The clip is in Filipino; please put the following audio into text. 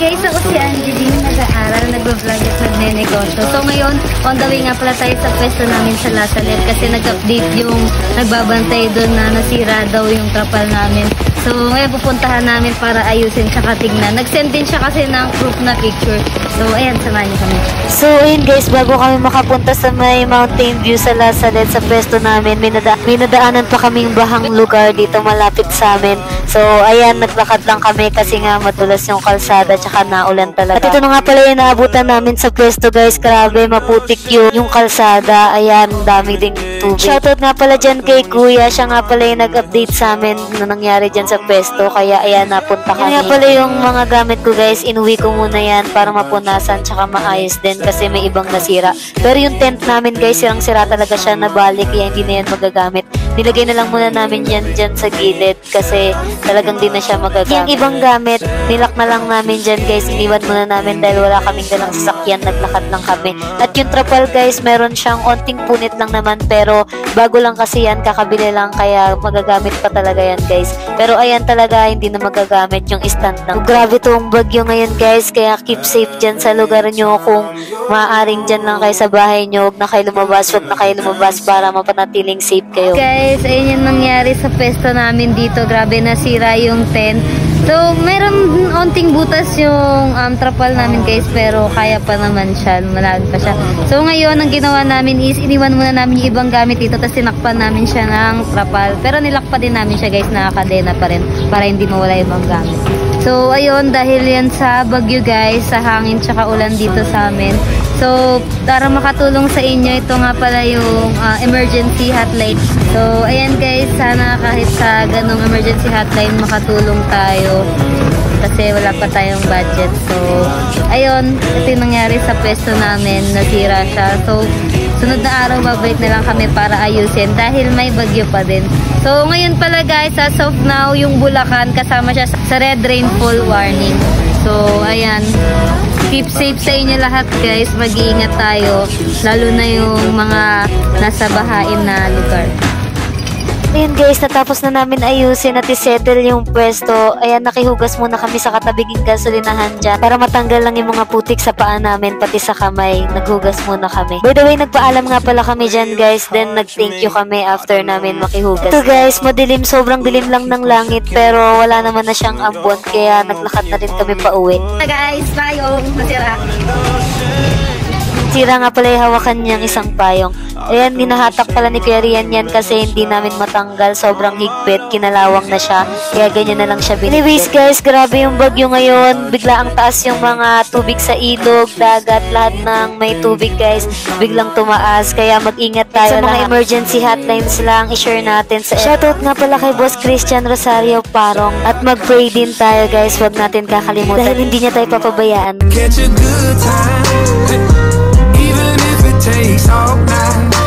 guys, ako si Angeline, nag-aaral, nag-vlog at nagne-negosyo. So ngayon, on the way nga pala tayo sa pwesto namin sa Lasalet kasi nag-update yung nagbabantay doon na nasira daw yung trapal namin. So ngayon pupuntahan namin para ayusin tsaka tignan. Nag-send din siya kasi ng proof na picture. So ayan, samahan niyo kami. So ayun guys, bago kami makapunta sa may mountain view sa Lasalet sa pwesto namin, may nadaanan pa kaming bahang lugar dito malapit sa amin. So ayan, naglakad lang kami kasi nga madulas yung kalsada tsaka naulan talaga. At ito na nga pala yung naabutan namin sa pwesto guys. Grabe, maputik yung kalsada. Ayan, dami ding tubig. Shoutout nga pala dyan kay Kuya. Siya nga pala yung nag-update sa amin na nangyari dyan sa pwesto. Kaya ayan, napunta kami. Yan nga pala yung mga gamit ko guys. Inuwi ko muna yan para mapunasan tsaka maayos din kasi may ibang nasira. Pero yung tent namin guys, sirang-sira talaga siya, nabalik. Kaya hindi na yan magagamit. Nilagay na lang muna namin yan dyan sa gilid kasi talagang di na siya magagamit. Yung ibang gamit, nilak na lang namin dyan guys. Iniwan muna namin dahil wala kaming dalang sasakyan. Naglakad lang kami. At yung trapal guys, meron siyang onting punit lang naman pero bago lang kasi yan, kakabili lang kaya magagamit pa talaga yan guys. Pero ayan talaga, hindi na magagamit yung stand lang. Grabe tong bagyo ngayon guys, kaya keep safe dyan sa lugar nyo. Kung maaaring dyan lang kayo sa bahay nyo, huwag na kayo lumabas para mapanatiling safe kayo. Guys, ayun yung nangyari sa pwesto namin dito. Grabe, nasira yung tent. So, meron onting butas yung trapal namin guys, pero kaya pa naman siya, malalag pa siya. So, ngayon, ang ginawa namin is, iniwan muna namin yung ibang gamit dito, tapos sinakpan namin siya ng trapal. Pero nilakpa din namin siya guys, nakakadena pa rin, para hindi mawala yung ibang gamit. So, ayun, dahil yan sa bagyo guys, sa hangin tsaka ulan dito sa amin. So, para makatulong sa inyo, ito nga pala yung emergency hotline. So, ayan guys, sana kahit sa ganong emergency hotline makatulong tayo kasi wala pa tayong budget. So, ayun, ito yung nangyari sa pwesto namin, nasira siya. So, sunod na araw, babalik na lang kami para ayusin dahil may bagyo pa din. So, ngayon pala guys, as of now, yung Bulacan, kasama siya sa red rainfall warning. So, ayan. Keep safe sa inyo lahat guys. Mag-iingat tayo. Lalo na yung mga nasa bahain na lugar. Ayun guys, natapos na namin ayusin at isettle yung pwesto. Ayan, nakihugas muna kami sa katabing gasolinahan dyan para matanggal lang yung mga putik sa paa namin, pati sa kamay. Naghugas muna kami. By the way, nagpaalam nga pala kami dyan guys. Then nag-thank you kami after namin makihugas. Ito guys, madilim, sobrang dilim lang ng langit pero wala naman na siyang ambon. Kaya naglakad na rin kami pa uwi. Guys, tayong masira. Sira nga pala yung hawakan niyang isang payong. Ayan, hinahatak pala ni Kuya Rian yan kasi hindi namin matanggal. Sobrang higpit, kinalawang na siya. Kaya ganyan na lang siya binigyan. Anyways guys, grabe yung bagyo ngayon. Bigla ang taas yung mga tubig sa ilog, dagat, lahat ng may tubig guys. Biglang tumaas. Kaya mag-ingat tayo. Sa mga emergency hotlines lang, i-share natin. Shoutout nga pala kay Boss Christian Rosario Parong. At mag-pray din tayo guys. Huwag natin kakalimutan. Dahil hindi niya tayo papabayaan. Catch a good time, even if it takes all night.